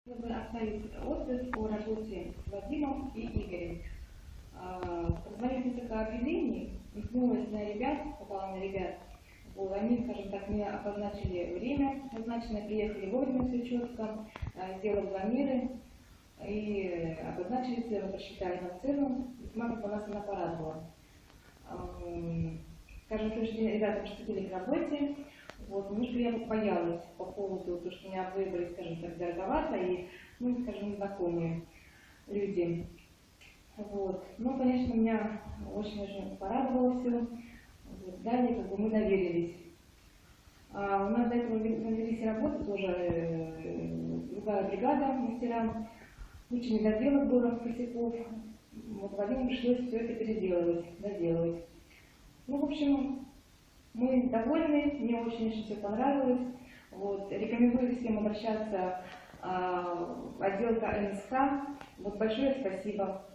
Чтобы оставить отзыв о работе с Вадимом и Игорем. Позвонив несколько объявлений, наткнулась на ребят, попала на ребят. Они, скажем так, мне обозначили время назначенное, приехали вовремя, все четко, сделали планиры и обозначили цену, просчитали на цену, весьма как бы нас она порадовала. Скажем, в следующий день ребята приступили к работе. Немножко я боялась по поводу того, что меня выбрали, скажем так, дороговато и, скажем, незнакомые люди. Но, конечно, меня очень порадовало все. Далее мы доверились. У нас до этого навелись работы, тоже другая бригада мастера. Куча недоделок было, косяков. Вадиму пришлось все это переделывать, доделывать. В общем, мы довольны, мне очень все понравилось. Рекомендую всем обращаться в отдел КНСК. Большое спасибо.